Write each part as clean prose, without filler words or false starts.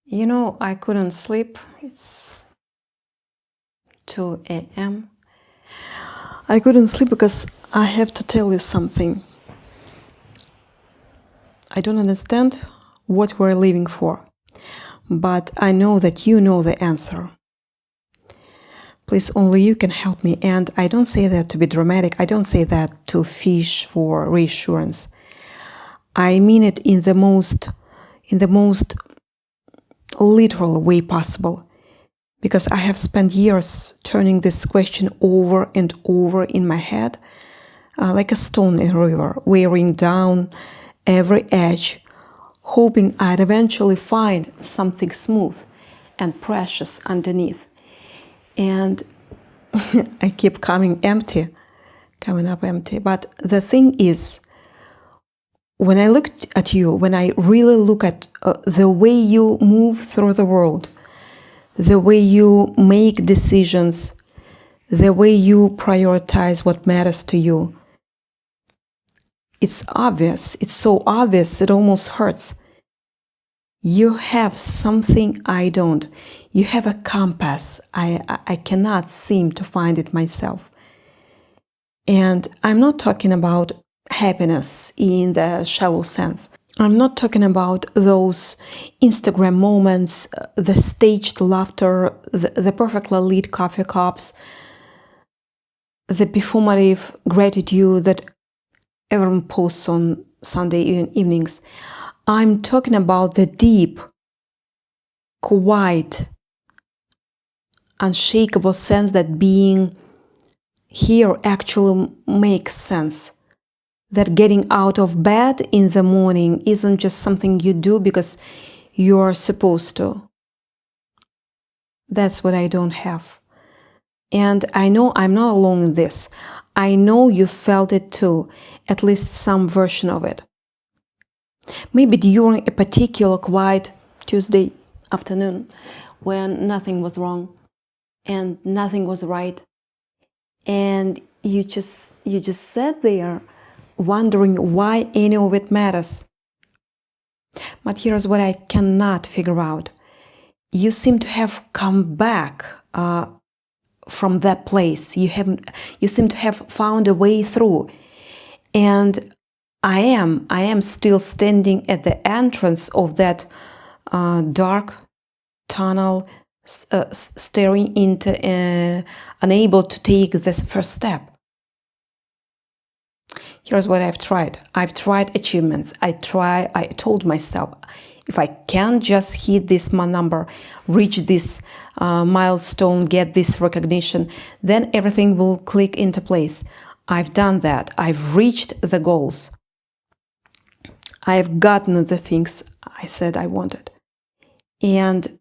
You know, I couldn't sleep. It's 2 a.m. I couldn't sleep because I have to tell you something. I don't understand what we're living for, but I know that you know the answer. Please, only you can help me. And I don't say that to be dramatic. I don't say that to fish for reassurance. I mean it in the most literal way possible. Because I have spent years turning this question over and over in my head, like a stone in a river, wearing down every edge, hoping I'd eventually find something smooth and precious underneath. And I keep coming up empty. But the thing is, when I looked at you, when I really look at the way you move through the world, the way you make decisions, the way you prioritize what matters to you, it's obvious. It's so obvious, it almost hurts. You have something I don't. You have a compass. I cannot seem to find it myself. And I'm not talking about happiness in the shallow sense. I'm not talking about those Instagram moments, the staged laughter, the perfectly lit coffee cups, the performative gratitude that everyone posts on Sunday evenings. I'm talking about the deep, quiet, unshakable sense that being here actually makes sense. That getting out of bed in the morning isn't just something you do because you're supposed to. That's what I don't have. And I know I'm not alone in this. I know you felt it too, at least some version of it. Maybe during a particular quiet Tuesday afternoon when nothing was wrong and nothing was right, and you just sat there wondering why any of it matters. But here's what I cannot figure out. You seem to have come back from that place. You seem to have found a way through. And I am still standing at the entrance of that dark tunnel, staring into, unable to take this first step. Here's what I've tried. I've tried achievements. I told myself, if I can just hit this number, reach this milestone, get this recognition, then everything will click into place. I've done that. I've reached the goals. I've gotten the things I said I wanted. And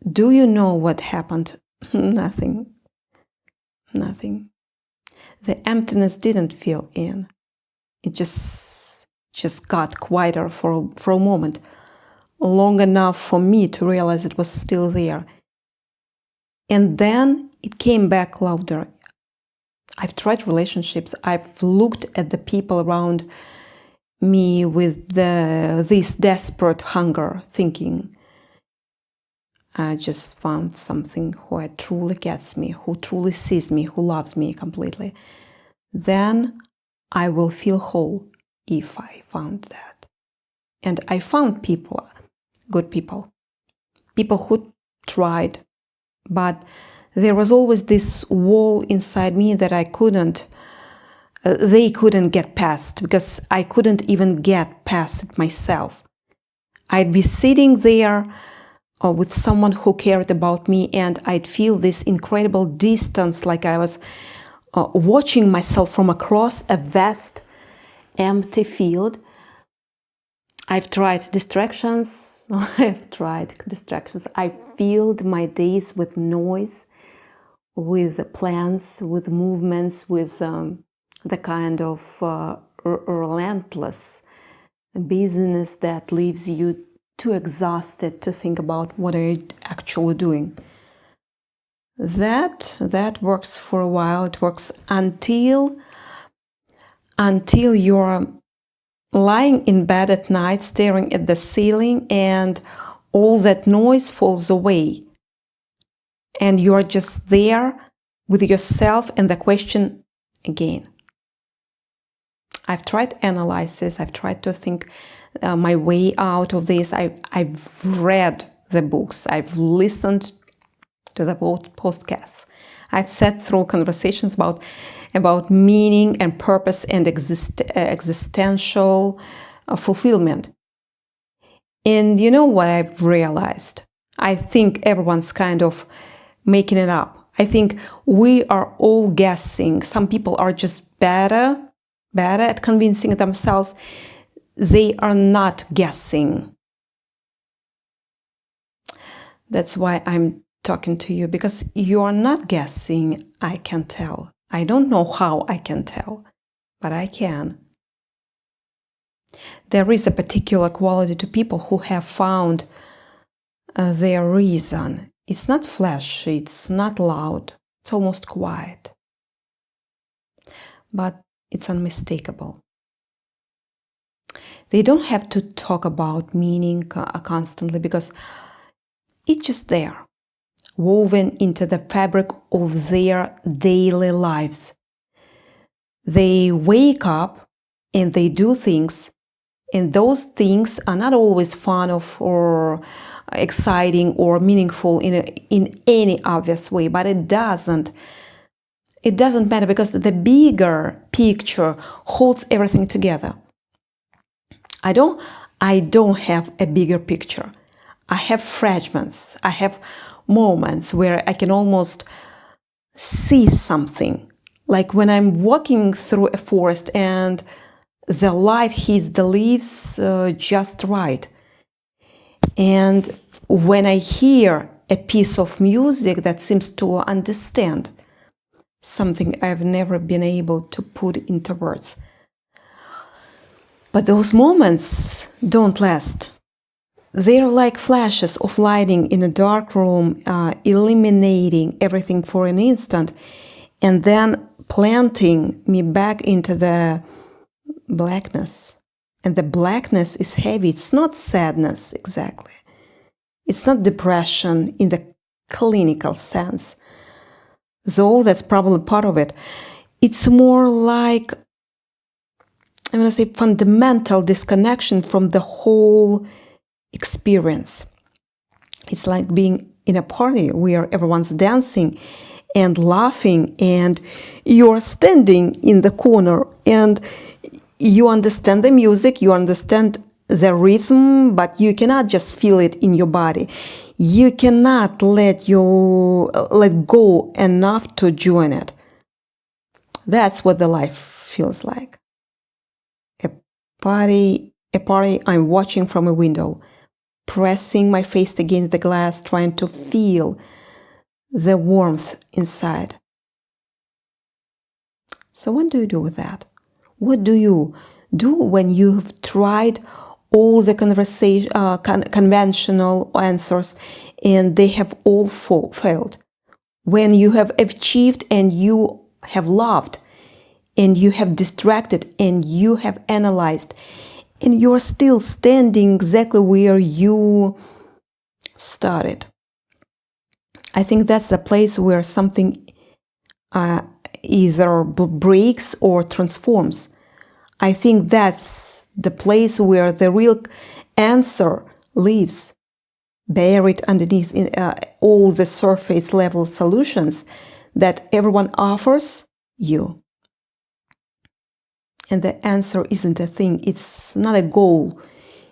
do you know what happened? Nothing. The emptiness didn't fill in. It just got quieter for a moment, long enough for me to realize it was still there. And then it came back louder. I've tried relationships. I've looked at the people around me with this desperate hunger, thinking, I just found something who truly gets me, who truly sees me, who loves me completely. Then I will feel whole if I found that. And I found people, good people who tried, but there was always this wall inside me that they couldn't get past, because I couldn't even get past it myself. I'd be sitting there with someone who cared about me, and I'd feel this incredible distance, like I was watching myself from across a vast, empty field. I've tried distractions. I filled my days with noise, with plans, with movements, with the kind of relentless busyness that leaves you too exhausted to think about what you're actually doing. That works for a while. It works until you're lying in bed at night staring at the ceiling, and all that noise falls away. And you are just there with yourself and the question again. I've tried analysis. I've tried to think my way out of this. I've read the books. I've listened to the podcasts. I've sat through conversations about meaning and purpose and existential fulfillment. And you know what I've realized? I think everyone's kind of making it up. I think we are all guessing. Some people are just better at convincing themselves. They are not guessing. That's why I'm talking to you, because you are not guessing. I can tell. I don't know how I can tell, but I can. There is a particular quality to people who have found their reason. It's not flashy, it's not loud, it's almost quiet. But it's unmistakable. They don't have to talk about meaning constantly because it's just there, woven into the fabric of their daily lives. They wake up and they do things, and those things are not always fun or exciting or meaningful in any obvious way, but it doesn't matter because the bigger picture holds everything together. I don't have a bigger picture. I have fragments. I have moments where I can almost see something. Like when I'm walking through a forest and the light hits the leaves just right. And when I hear a piece of music that seems to understand something I've never been able to put into words. But those moments don't last. They're like flashes of lighting in a dark room, illuminating everything for an instant, and then planting me back into the blackness. And the blackness is heavy. It's not sadness exactly. It's not depression in the clinical sense, though that's probably part of it. It's more like, I'm going to say, fundamental disconnection from the whole experience. It's like being in a party where everyone's dancing and laughing and you're standing in the corner and you understand the music, you understand the rhythm, but you cannot just feel it in your body. You cannot let go enough to join it. That's what the life feels like. A party I'm watching from a window, pressing my face against the glass, trying to feel the warmth inside. So what do you do with that? What do you do when you've tried all the conventional answers and they have all failed? When you have achieved and you have loved and you have distracted and you have analyzed and you're still standing exactly where you started. I think that's the place where something either breaks or transforms. I think that's the place where the real answer lives, buried underneath all the surface level solutions that everyone offers you. And the answer isn't a thing. It's not a goal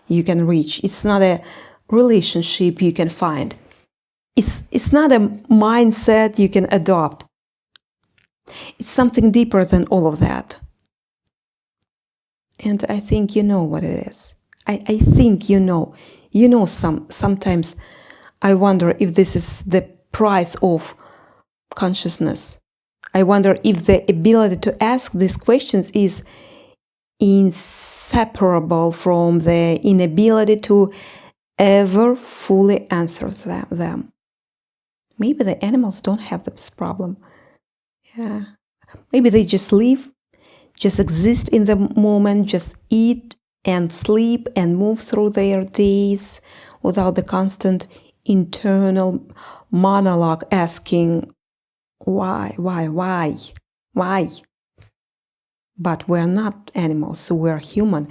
you can reach. It's not a relationship you can find. It's not a mindset you can adopt. It's something deeper than all of that. And I think you know what it is. I think you know. You know, sometimes I wonder if this is the price of consciousness. I wonder if the ability to ask these questions is inseparable from the inability to ever fully answer them. Maybe the animals don't have this problem. Yeah. Maybe they just live, just exist in the moment, just eat and sleep and move through their days without the constant internal monologue asking, why? But we're not animals, we're human.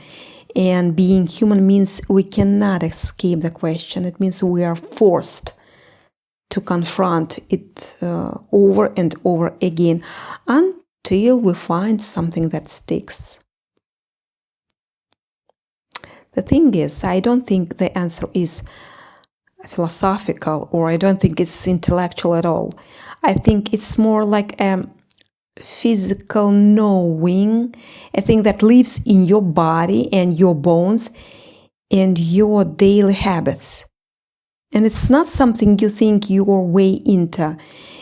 And being human means we cannot escape the question. It means we are forced to confront it over and over again until we find something that sticks. The thing is, I don't think the answer is philosophical, or I don't think it's intellectual at all. I think it's more like a physical knowing, a thing that lives in your body and your bones and your daily habits. And it's not something you think your way into.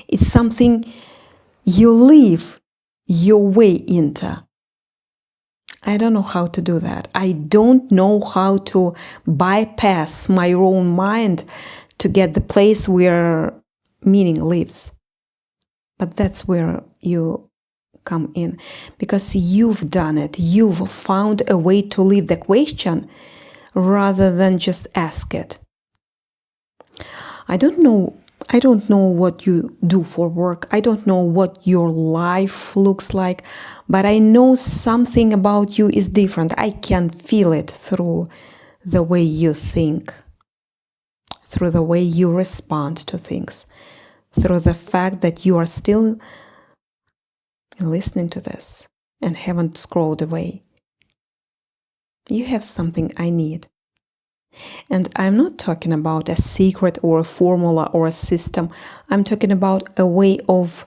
It's something you live your way into. I don't know how to do that. I don't know how to bypass my own mind to get the place where meaning lives. But that's where you come in, because you've done it. You've found a way to live the question rather than just ask it. I don't know what you do for work. I don't know what your life looks like, but I know something about you is different. I can feel it through the way you think, through the way you respond to things, through the fact that you are still listening to this and haven't scrolled away. You have something I need. And I'm not talking about a secret or a formula or a system. I'm talking about a way of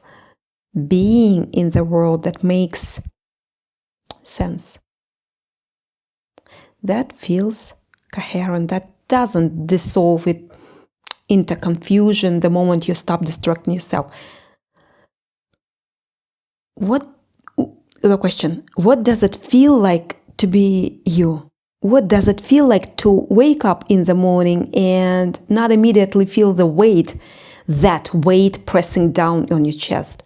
being in the world that makes sense, that feels coherent, that doesn't dissolve it into confusion the moment you stop distracting yourself. The question, what does it feel like to be you? What does it feel like to wake up in the morning and not immediately feel the weight, that weight pressing down on your chest?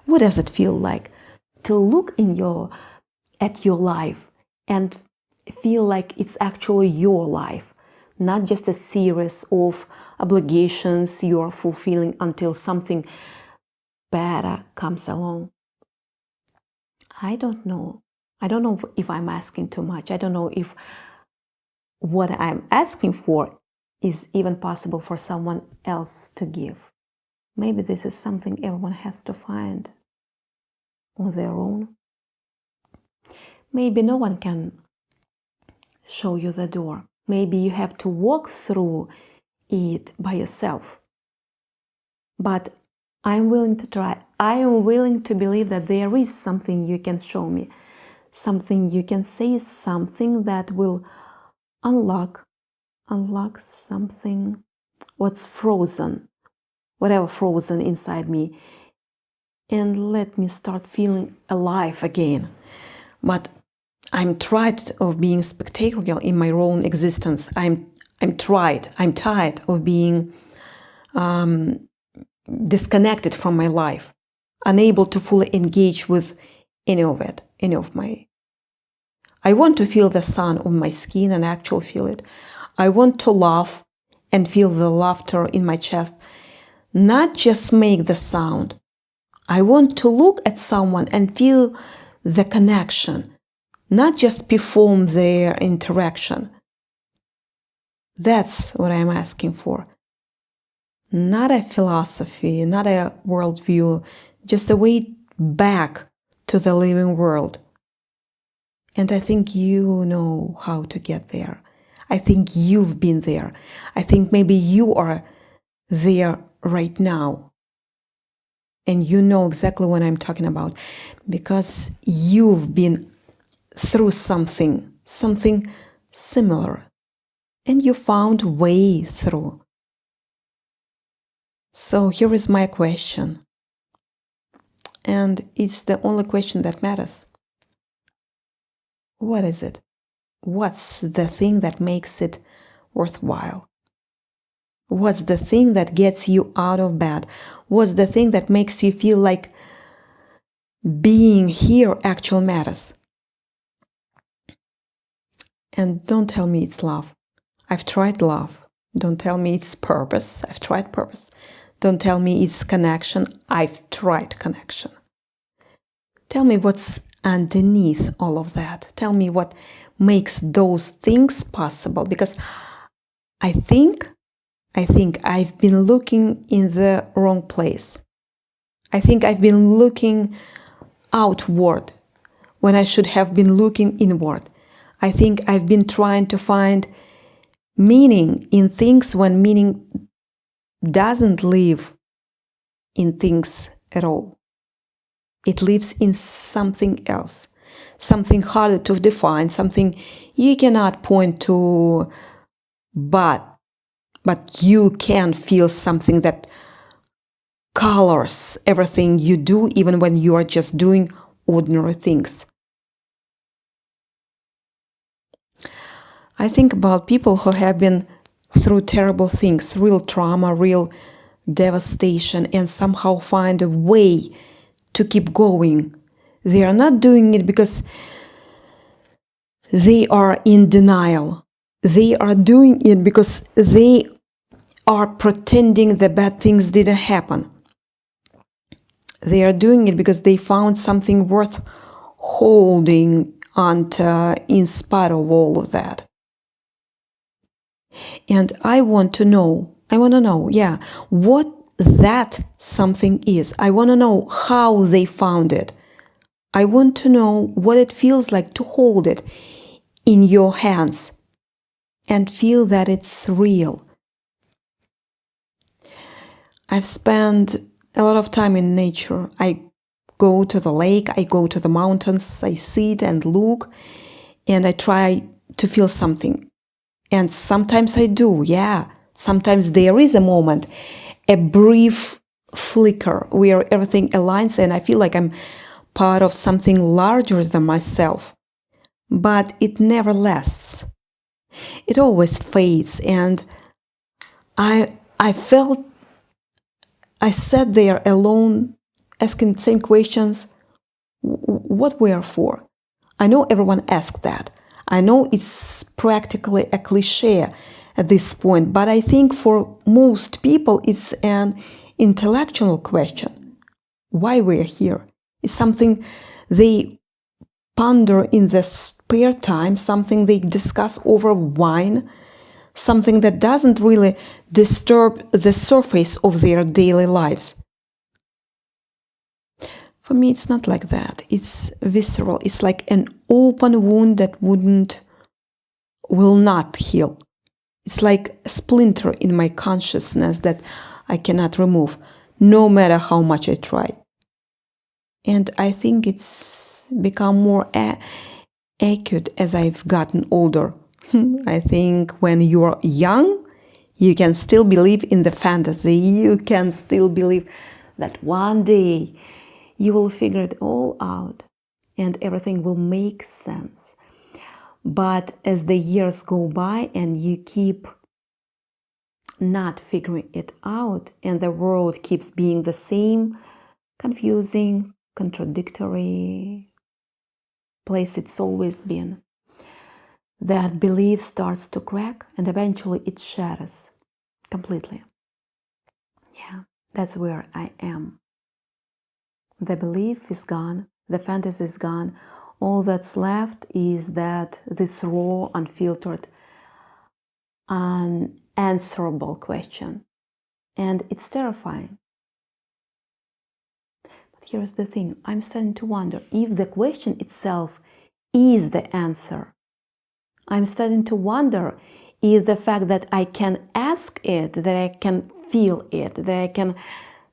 What does it feel like to look at your life and feel like it's actually your life, not just a series of obligations you are fulfilling until something better comes along? I don't know. I don't know if I'm asking too much. I don't know if what I'm asking for is even possible for someone else to give. Maybe this is something everyone has to find on their own. Maybe no one can show you the door. Maybe you have to walk through it by yourself. But I'm willing to try. I am willing to believe that there is something you can show me, something you can say, something that will unlock something, what's frozen, whatever frozen inside me, and let me start feeling alive again. But I'm tired of being spectacular in my own existence. I'm tired of being disconnected from my life, unable to fully engage with any of my. I want to feel the sun on my skin and actually feel it. I want to laugh and feel the laughter in my chest, not just make the sound. I want to look at someone and feel the connection, not just perform their interaction. That's what I'm asking for. Not a philosophy, not a worldview, just a way back to the living world. And I think you know how to get there. I think you've been there. I think maybe you are there right now. And you know exactly what I'm talking about, because you've been through something similar, and you found a way through. So here is my question, and it's the only question that matters. What is it? What's the thing that makes it worthwhile? What's the thing that gets you out of bed? What's the thing that makes you feel like being here actually matters? And don't tell me it's love. I've tried love. Don't tell me it's purpose. I've tried purpose. Don't tell me it's connection. I've tried connection. Tell me what's underneath all of that. Tell me what makes those things possible. Because I think I've been looking in the wrong place. I think I've been looking outward when I should have been looking inward. I think I've been trying to find meaning in things when meaning doesn't live in things at all. It lives in something else, something harder to define, something you cannot point to, but you can feel something that colors everything you do, even when you are just doing ordinary things. I think about people who have been through terrible things, real trauma, real devastation, and somehow find a way to keep going. They are not doing it because they are in denial. They are doing it because they are pretending the bad things didn't happen. They are doing it because they found something worth holding onto in spite of all of that. And I want to know, what that something is. I want to know how they found it. I want to know what it feels like to hold it in your hands and feel that it's real. I've spent a lot of time in nature. I go to the lake, I go to the mountains, I sit and look, and I try to feel something. And sometimes I do, Sometimes there is a moment, a brief flicker where everything aligns and I feel like I'm part of something larger than myself. But it never lasts. It always fades, and I sat there alone asking the same questions, what we are for. I know everyone asks that. I know it's practically a cliche at this point, but I think for most people it's an intellectual question. Why we're here is something they ponder in their spare time, something they discuss over wine, something that doesn't really disturb the surface of their daily lives. For me, it's not like that. It's visceral. It's like an open wound that will not heal. It's like a splinter in my consciousness that I cannot remove, no matter how much I try. And I think it's become more acute as I've gotten older. I think when you're young, you can still believe in the fantasy. You can still believe that one day you will figure it all out and everything will make sense. But as the years go by and you keep not figuring it out and the world keeps being the same, confusing, contradictory place it's always been, that belief starts to crack and eventually it shatters completely. That's where I am. The belief is gone, the fantasy is gone. All that's left is that this raw, unfiltered, unanswerable question. And it's terrifying. But here's the thing, I'm starting to wonder if the question itself is the answer. I'm starting to wonder if the fact that I can ask it, that I can feel it, that I can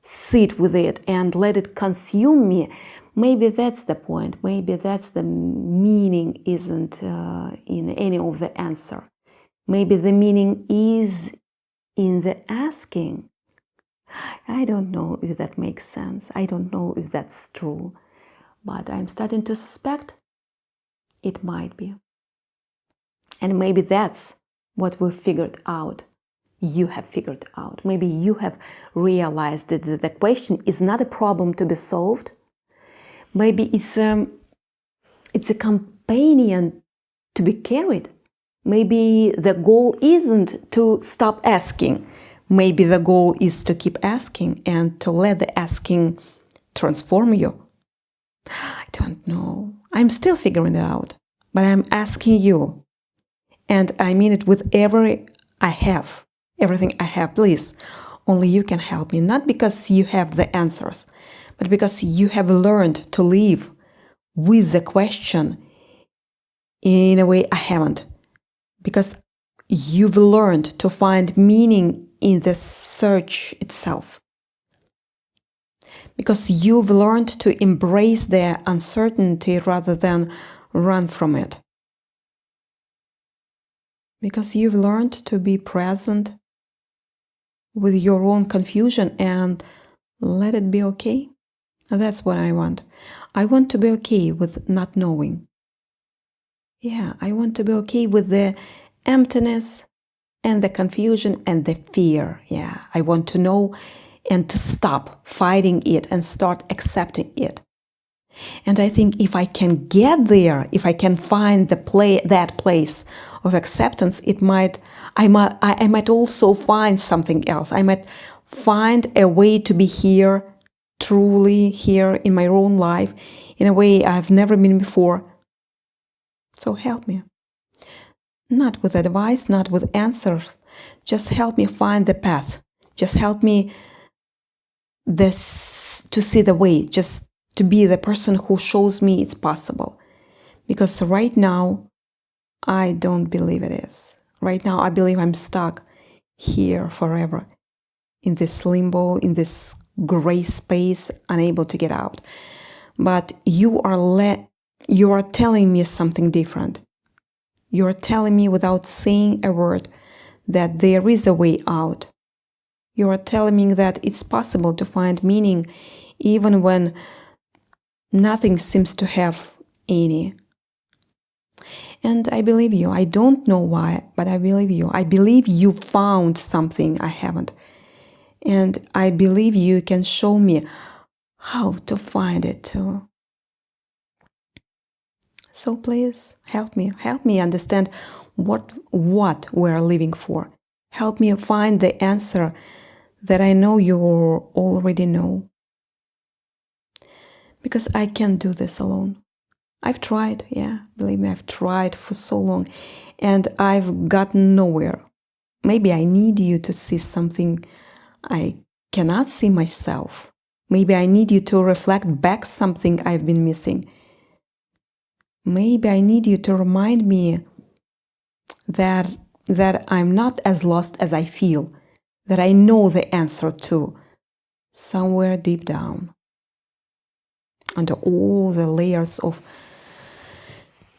sit with it and let it consume me, maybe that's the point. Maybe that's the meaning isn't in any of the answer. Maybe the meaning is in the asking. I don't know if that makes sense. I don't know if that's true. But I'm starting to suspect it might be. And maybe that's what we figured out. You have figured out. Maybe you have realized that the question is not a problem to be solved. Maybe it's a companion to be carried. Maybe the goal isn't to stop asking. Maybe the goal is to keep asking and to let the asking transform you. I don't know. I'm still figuring it out. But I'm asking you. And I mean it with everything I have. Please, only you can help me. Not because you have the answers, but because you have learned to live with the question in a way I haven't. Because you've learned to find meaning in the search itself. Because you've learned to embrace the uncertainty rather than run from it. Because you've learned to be present with your own confusion and let it be okay. That's what I want. I want to be okay with not knowing. Yeah, I want to be okay with the emptiness and the confusion and the fear. Yeah, I want to know and to stop fighting it and start accepting it. And I think if I can get there, if I can find that place of acceptance, I might also find something else. I might find a way to be here, truly here in my own life, in a way I've never been before. So help me. Not with advice, not with answers. Just help me find the path. Just help me to see the way. Just to be the person who shows me it's possible. Because right now, I don't believe it is. Right now, I believe I'm stuck here forever, in this limbo, in this gray space, unable to get out. But you are telling me something different. You are telling me without saying a word that there is a way out. You are telling me that it's possible to find meaning even when nothing seems to have any. And I believe you. I don't know why, but I believe you. I believe you found something I haven't. And I believe you can show me how to find it too. So please help me understand what we're living for. Help me find the answer that I know you already know. Because I can't do this alone. I've tried, yeah, believe me, I've tried for so long and I've gotten nowhere. Maybe I need you to see something I cannot see myself. Maybe I need you to reflect back something I've been missing. Maybe I need you to remind me that I'm not as lost as I feel, that I know the answer to somewhere deep down, under all the layers of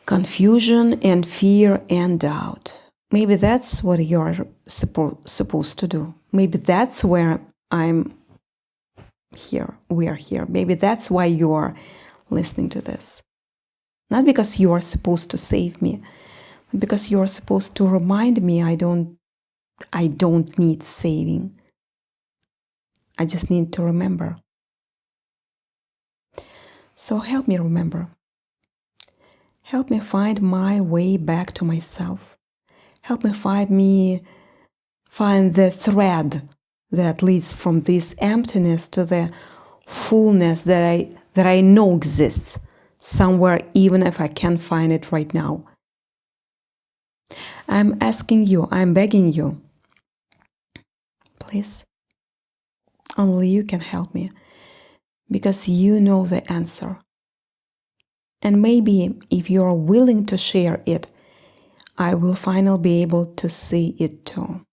confusion and fear and doubt. Maybe that's what you're supposed to do. Maybe that's where I'm here, we are here. Maybe that's why you are listening to this. Not because you are supposed to save me, but because you are supposed to remind me I don't need saving. I just need to remember. So help me remember. Help me find my way back to myself. Help me find the thread that leads from this emptiness to the fullness that I know exists somewhere, even if I can't find it right now. I'm asking you, I'm begging you, please. Only you can help me, because you know the answer. And maybe if you're willing to share it, I will finally be able to see it too.